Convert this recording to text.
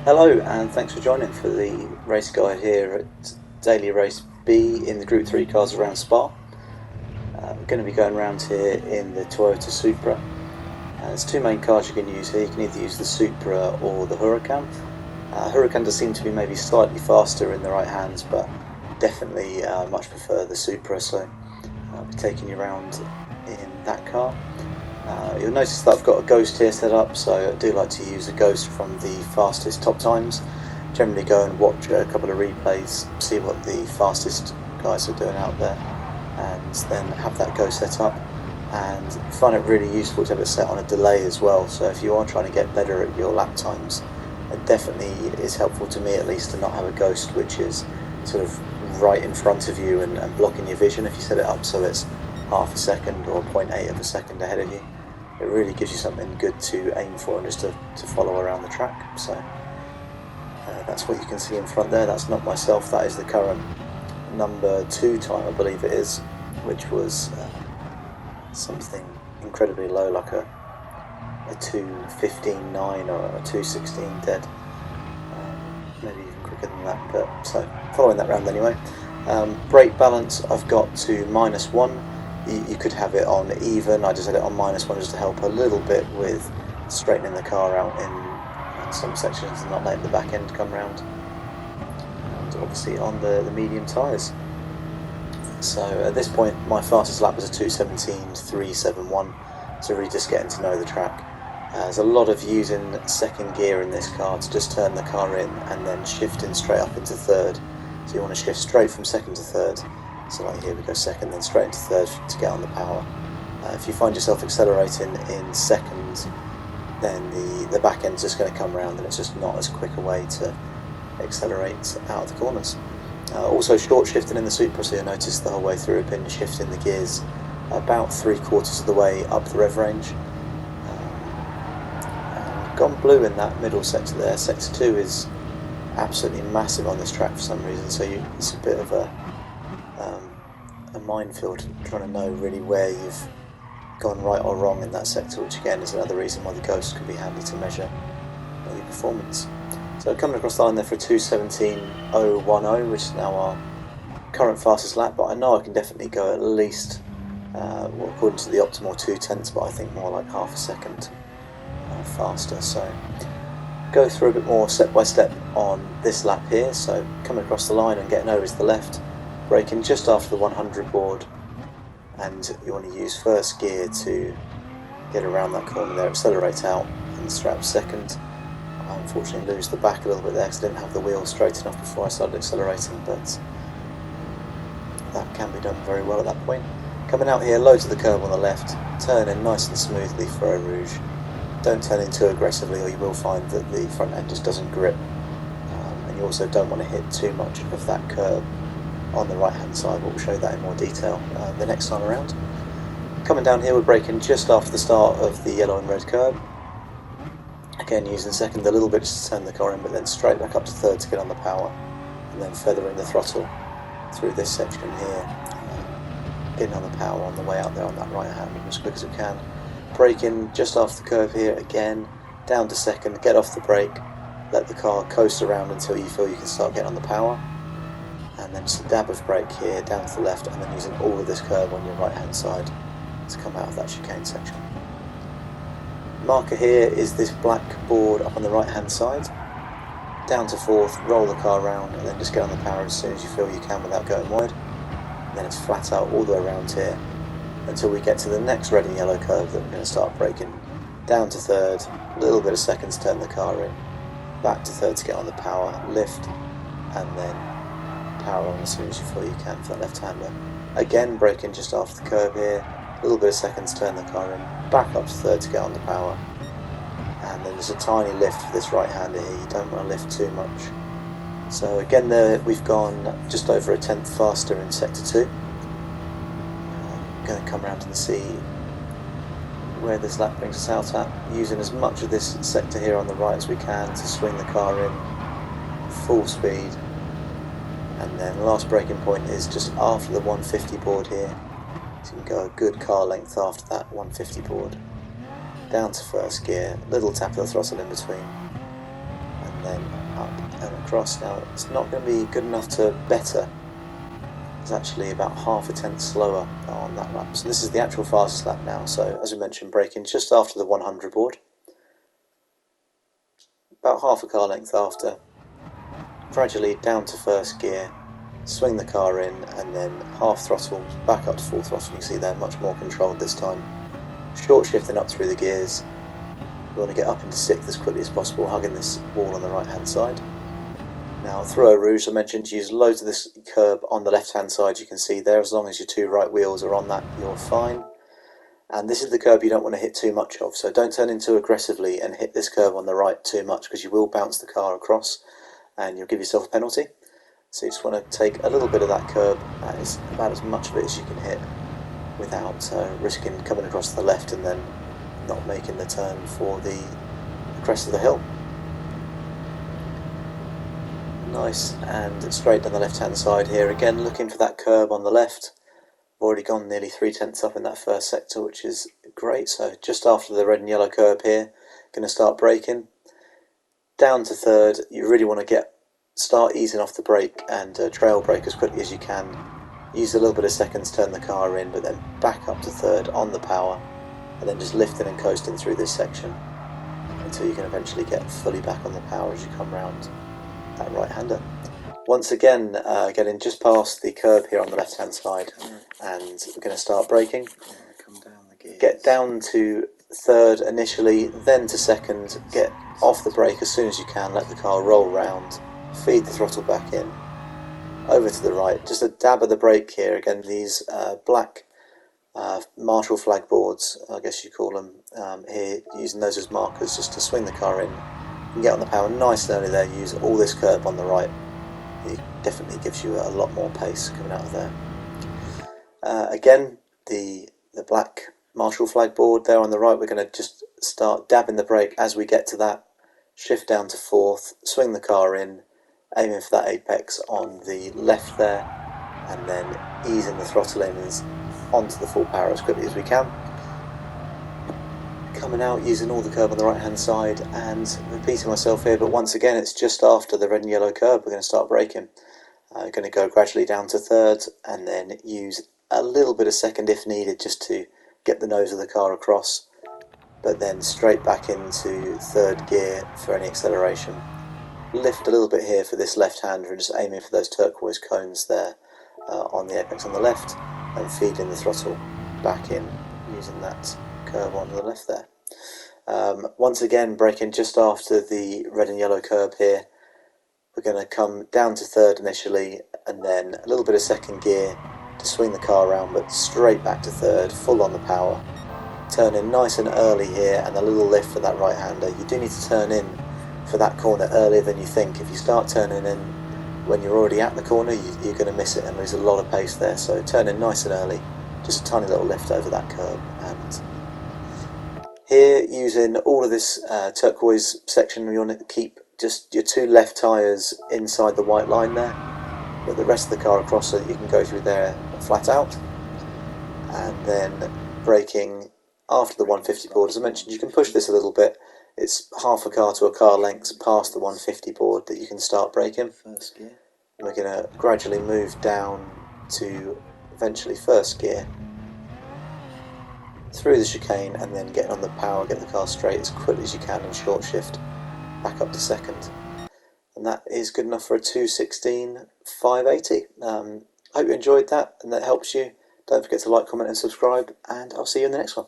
Hello and thanks for joining for the race guide here at Daily Race B in the Group 3 cars around Spa. We're going to be going around here in the Toyota Supra. There's two main cars you can use here. You can either use the Supra or the Huracan. Huracan does seem to be maybe slightly faster in the right hands, but definitely much prefer the Supra, so I'll be taking you around in that car. You'll notice that I've got a Ghost here set up, so I do like to use a Ghost from the fastest top times. Generally go and watch a couple of replays, see what the fastest guys are doing out there, and then have that Ghost set up. And find it really useful to have it set on a delay as well, so if you are trying to get better at your lap times, it definitely is helpful to me at least to not have a Ghost which is sort of right in front of you and blocking your vision. If you set it up so it's half a second or 0.8 of a second ahead of you, it really gives you something good to aim for and just to follow around the track. So that's what you can see in front there. That's not myself, that is the current number 2 time, I believe it is, which was something incredibly low, like a 2:15.9 or a 2:16 dead, maybe even quicker than that, but so following that round anyway. Brake balance I've got to -1. You could have it on even. I just had it on -1 just to help a little bit with straightening the car out in some sections and not letting the back end come round. And obviously on the medium tyres. So at this point my fastest lap was a 2:17.371, so really just getting to know the track. There's a lot of using second gear in this car to just turn the car in and then shifting straight up into third. So you want to shift straight from second to third. So like here we go second, then straight into third to get on the power. If you find yourself accelerating in second, then the back end's just going to come around and it's just not as quick a way to accelerate out of the corners. Also short shifting in the Supra, so you'll notice the whole way through I've been shifting the gears about 3/4 of the way up the rev range. Gone blue in that middle sector there. Sector 2 is absolutely massive on this track for some reason, so it's a bit of a minefield trying to know really where you've gone right or wrong in that sector, which again is another reason why the Ghost can be handy to measure your performance. So coming across the line there for 2:17.010, which is now our current fastest lap, but I know I can definitely go at least, well, according to the optimal 2/10, but I think more like half a second faster. So go through a bit more step by step on this lap here. So coming across the line and getting over to the left, braking just after the 100 board, and you want to use first gear to get around that corner there, accelerate out and strap second. I unfortunately lose the back a little bit there because I didn't have the wheel straight enough before I started accelerating, but that can be done very well at that point. Coming out here, low to the curb on the left, turn in nice and smoothly for a rouge. Don't turn in too aggressively or you will find that the front end just doesn't grip, and you also don't want to hit too much of that curb on the right hand side, but we'll show that in more detail the next time around. Coming down here, we're braking just after the start of the yellow and red curb. Again using second a little bit just to turn the car in, but then straight back up to third to get on the power, and then feathering the throttle through this section here, getting on the power on the way out there on that right hand as quick as we can. Braking just after the curve here again, down to second, get off the brake, let the car coast around until you feel you can start getting on the power, and then just a dab of brake here, down to the left, and then using all of this curve on your right hand side to come out of that chicane section. Marker here is this black board up on the right hand side. Down to fourth, roll the car around, and then just get on the power as soon as you feel you can without going wide. And then it's flat out all the way around here until we get to the next red and yellow curve that we're going to start braking. Down to third, a little bit of seconds, turn the car in, back to third to get on the power, lift, and then power on as soon as you feel you can for that left-hander. Again braking just after the curve here, a little bit of seconds, turn the car in, back up to third to get on the power, and then there's a tiny lift for this right-hander here. You don't want to lift too much. So again there we've gone just over a tenth faster in sector 2. I'm going to come around and see where this lap brings us out at, using as much of this sector here on the right as we can to swing the car in full speed. And then last braking point is just after the 150 board here, so you can go a good car length after that 150 board. Down to first gear, little tap of the throttle in between, and and then up and across. Now it's not going to be good enough to better. It's actually about half a tenth slower on that lap. So this is the actual fastest lap now. So as we mentioned, braking just after the 100 board, about half a car length after, gradually down to first gear, swing the car in, and then half throttle, back up to full throttle. You can see they're much more controlled this time. Short shifting up through the gears. We want to get up into sixth as quickly as possible, hugging this wall on the right hand side. Now through Eau Rouge, I mentioned, use loads of this curb on the left hand side. You can see there, as long as your two right wheels are on that, you're fine. And this is the curb you don't want to hit too much of, so don't turn in too aggressively and hit this curb on the right too much, because you will bounce the car across and you'll give yourself a penalty. So you just want to take a little bit of that curb, that is about as much of it as you can hit, without risking coming across to the left and then not making the turn for the crest of the hill. Nice, and straight down the left hand side here, again looking for that curb on the left. I've already gone nearly 3/10 up in that first sector, which is great. So just after the red and yellow curb here, going to start braking. Down to third, you really want to start easing off the brake and trail brake as quickly as you can. Use a little bit of seconds, turn the car in, but then back up to third on the power, and then just lifting and coasting through this section until you can eventually get fully back on the power as you come round that right-hander. Once again, getting just past the curb here on the left-hand side, and we're going to start braking. Get down to third initially, then to second. Get off the brake as soon as you can. Let the car roll round. Feed the throttle back in. Over to the right. Just a dab of the brake here. Again, these black Marshall flag boards, I guess you call them, here, using those as markers just to swing the car in. You can get on the power nice and early there. Use all this curb on the right. It definitely gives you a lot more pace coming out of there. Again, the black Marshall flag board there on the right, we're going to just start dabbing the brake as we get to that. Shift down to fourth, swing the car in, aiming for that apex on the left there, and then easing the throttle in onto the full power as quickly as we can. Coming out using all the curb on the right hand side, and repeating myself here, but once again it's just after the red and yellow curb we're going to start braking. Going to go gradually down to third and then use a little bit of second if needed just to get the nose of the car across, but then straight back into third gear for any acceleration. Lift a little bit here for this left hander and just aiming for those turquoise cones there on the apex on the left, and feeding the throttle back in using that curve on the left there. Once again braking just after the red and yellow curb here. We're going to come down to third initially and then a little bit of second gear to swing the car around, but straight back to third, full on the power. Turn in nice and early here and a little lift for that right hander. You do need to turn in for that corner earlier than you think. If you start turning in when you're already at the corner, you're going to miss it and lose a lot of pace there. So turn in nice and early, just a tiny little lift over that curb. And here, using all of this turquoise section, you want to keep just your two left tyres inside the white line there, but the rest of the car across so that you can go through there flat out. And then braking after the 150 board. As I mentioned, you can push this a little bit. It's half a car to a car length past the 150 board that you can start braking. First gear. And we're going to gradually move down to eventually first gear, through the chicane, and then getting on the power, get the car straight as quickly as you can and short shift back up to second. And that is good enough for a 2:16 580. Hope you enjoyed that and that helps you. Don't forget to like, comment and subscribe, and I'll see you in the next one.